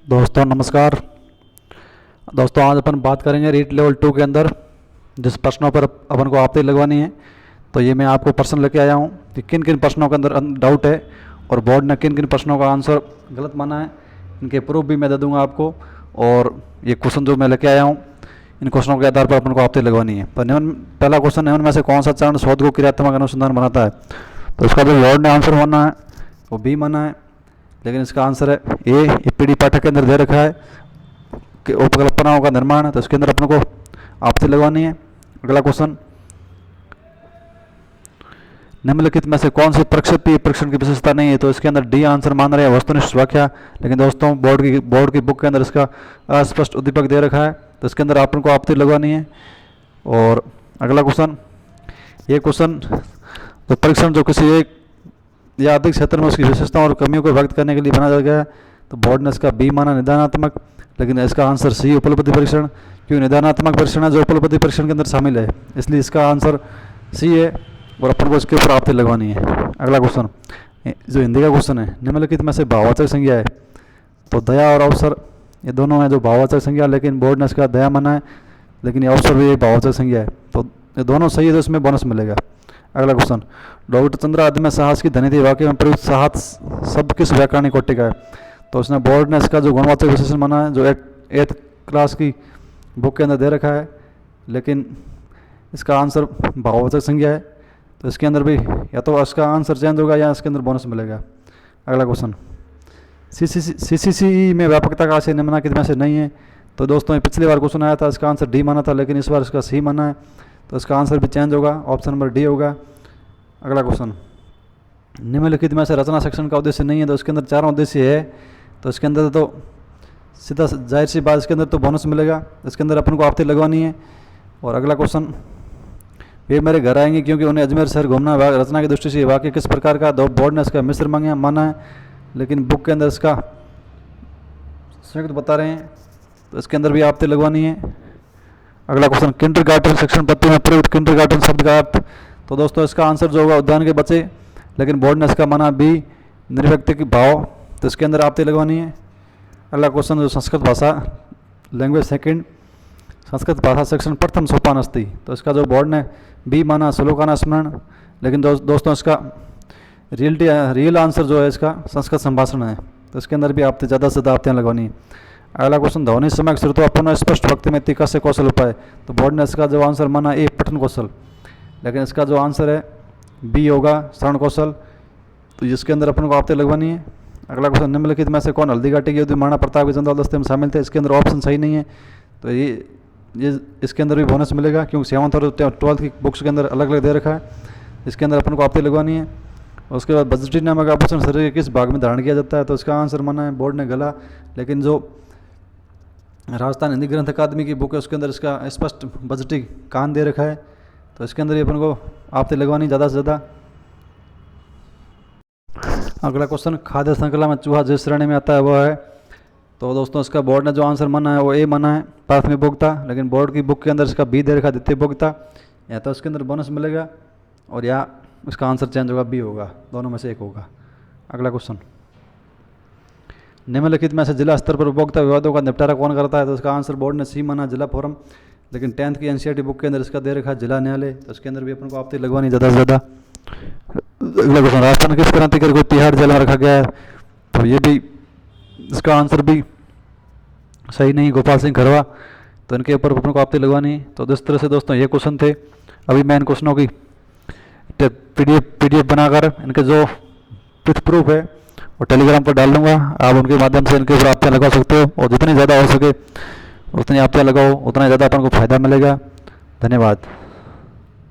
दोस्तों नमस्कार। दोस्तों आज अपन बात करेंगे रीट लेवल 2 के अंदर जिस प्रश्नों पर अपन को आपत्ति लगवानी है। तो ये मैं आपको प्रश्न लेके आया हूँ कि किन किन प्रश्नों के अंदर डाउट है और बोर्ड ने किन किन प्रश्नों का आंसर गलत माना है। इनके प्रूफ भी मैं दे दूंगा आपको। और ये क्वेश्चन जो मैं लेके आया हूँ इन क्वेश्चनों के आधार पर अपन को आपत्ति लगवानी है। तो पहला क्वेश्चन निम्न में से कौन सा चरण शोध को क्रियात्मक अनुसंधान बनाता है। तो इसका जो बोर्ड ने आंसर माना है वो बी माना है, लेकिन इसका आंसर है ए। पीडी पाठक के अंदर दे रखा है कि उपकल्पनाओं का निर्माण है, तो इसके अंदर अपन को आपत्ति लगवानी है। अगला क्वेश्चन, निम्नलिखित में से कौन सी प्रक्षेपीय परीक्षण की विशेषता नहीं है। तो इसके अंदर डी आंसर मान रहे हैं वस्तुनिष्ठ व्याख्या, लेकिन दोस्तों बोर्ड की बुक के अंदर इसका अस्पष्ट उद्दीपक दे रखा है, तो इसके अंदर अपन को आपत्ति लगवानी है। और अगला क्वेश्चन, ये क्वेश्चन तो परीक्षण जो किसी एक या अधिक क्षेत्र में उसकी विशेषताओं और कमियों को व्यक्त करने के लिए बनाया गया है, तो बोर्ड ने इसका बी माना निदानात्मक, लेकिन इसका आंसर सी उपलब्धि परीक्षण, क्योंकि निदानात्मक परीक्षण है जो उपलब्धि परीक्षण के अंदर शामिल है, इसलिए इसका आंसर सी है और अपन को इसके ऊपर आपत्ति लगवानी है। अगला क्वेश्चन जो हिंदी का क्वेश्चन है, निम्नलिखित में से भाववाचक संज्ञा है। तो दया और अवसर ये दोनों हैं जो भाववाचक संज्ञा, लेकिन बोर्ड ने इसका दया माना है, लेकिन ये अवसर भी एक भाववाचक संज्ञा है, तो ये दोनों सही है, तो इसमें बोनस मिलेगा। अगला क्वेश्चन, डॉक्टर चंद्रा आदि में साहस की ध्वनि थी वाक्य में प्रयुक्त साहस शब्द किस व्याकरणिक कोटि का है। तो उसने बोर्ड ने इसका जो गुणवाचक विशेषण माना है जो एथ क्लास की बुक के अंदर दे रखा है, लेकिन इसका आंसर भाववाचक संज्ञा है, तो इसके अंदर भी या तो इसका आंसर चेंज होगा या इसके अंदर बोनस मिलेगा। अगला क्वेश्चन, सीसीसी में व्यापकता का आशय निम्नलिखित में से नहीं है। तो दोस्तों ये पिछली बार क्वेश्चन आया था, इसका आंसर डी माना था, लेकिन इस बार इसका सी माना है, तो इसका आंसर भी चेंज होगा, ऑप्शन नंबर डी होगा। अगला क्वेश्चन, निम्नलिखित में से रचना सेक्शन का उद्देश्य नहीं है। तो इसके अंदर चारों उद्देश्य है, तो इसके अंदर तो सीधा जाहिर सी बात इसके अंदर तो बोनस मिलेगा, इसके अंदर अपन को आपत्ति लगवानी है। और अगला क्वेश्चन, वे मेरे घर आएंगे क्योंकि उन्हें अजमेर शहर घूमना रचना की दृष्टि से वाक्य किस प्रकार का। दो बोर्ड ने इसका मिश्र माना है, लेकिन बुक के अंदर इसका संयुक्त बता रहे हैं, तो इसके अंदर भी आपत्ति लगवानी है। अगला क्वेश्चन, किंडरगार्टन सेक्शन पत्ती में प्रयुक्त किंडरगार्टन शब्द का अर्थ। तो दोस्तों इसका आंसर जो होगा उद्यान के बच्चे, लेकिन बोर्ड ने इसका माना बी निर्व्यक्तिक भाव, तो इसके अंदर आपत्ति लगवानी है। अगला क्वेश्चन, जो संस्कृत भाषा लैंग्वेज सेकंड संस्कृत भाषा सेक्शन प्रथम सोपान अस्ति, तो इसका जो बोर्ड ने बी माना श्लोकाना स्मरण, लेकिन दोस्तों इसका रियल आंसर जो है इसका संस्कृत संभाषण है, तो इसके अंदर भी आपत्ति ज़्यादा से ज़्यादा आपत्तियाँ लगवानी है। अगला क्वेश्चन, ध्वनि समय श्रुतवा पुनः स्पष्ट भक्ति में कस्य कौशल उपाय। तो बोर्ड ने इसका जो आंसर माना ए पठन कौशल, लेकिन इसका जो आंसर है बी होगा श्रवण कौशल, तो जिसके अंदर अपन को आपत्ति लगवानी है। अगला क्वेश्चन, निम्नलिखित में से कौन हल्दी घाटी के युद्ध महाराणा प्रताप के जनरल दस्ते में शामिल थे। इसके अंदर ऑप्शन सही नहीं है, तो ये इसके अंदर भी बोनस मिलेगा, क्योंकि 7th और 12th की बुक्स के अंदर अलग अलग दे रखा है, इसके अंदर अपन को आपत्ति लगवानी है। उसके बाद बजटी नामक आभूषण शरीर के किस भाग में धारण किया जाता है। तो इसका आंसर माना है बोर्ड ने गला, लेकिन जो राजस्थान हिंदी ग्रंथ अकादमी की बुक है उसके अंदर इसका स्पष्ट बजटी कान दे रखा है, तो इसके अंदर ही अपन को आपत्ति लगवानी ज़्यादा से ज़्यादा। अगला क्वेश्चन, खाद्य श्रृंखला में चूहा जिस श्रेणी में आता है वह है। तो दोस्तों इसका बोर्ड ने जो आंसर माना है वो ए माना है प्राथमिक उपभोक्ता, लेकिन बोर्ड की बुक के अंदर इसका बी दे रखा द्वितीय उपभोक्ता, या तो इसके अंदर बोनस मिलेगा और या इसका आंसर चेंज होगा, बी होगा, दोनों में से एक होगा। अगला क्वेश्चन, निम्नलिखित में से जिला स्तर पर उपभोक्ता विवादों का निपटारा कौन करता है। तो इसका आंसर बोर्ड ने सी माना जिला फोरम, लेकिन 10th की एनसीईआरटी बुक के अंदर इसका दे रखा है जिला न्यायालय, तो इसके अंदर भी अपन को आपत्ति लगवानी ज़्यादा से ज़्यादा। अगला क्वेश्चन, राजस्थान किस क्रांतिकारी को तिहाड़ जेल में रखा गया है। तो ये भी इसका आंसर भी सही नहीं, गोपाल सिंह खरवा, तो इनके ऊपर अपन को आपत्ति लगवानी। तो इस तरह से दोस्तों ये क्वेश्चन थे। अभी मैं इन क्वेश्चनों की पीडीएफ बनाकर इनके जो विथ प्रूफ है वो टेलीग्राम पर डाल दूंगा, आप उनके माध्यम से इनके ऊपर आपत्तियाँ लगा सकते हो, और जितनी ज़्यादा हो सके उतनी आपत्तियाँ लगाओ, उतना ज़्यादा अपन को फायदा मिलेगा। धन्यवाद।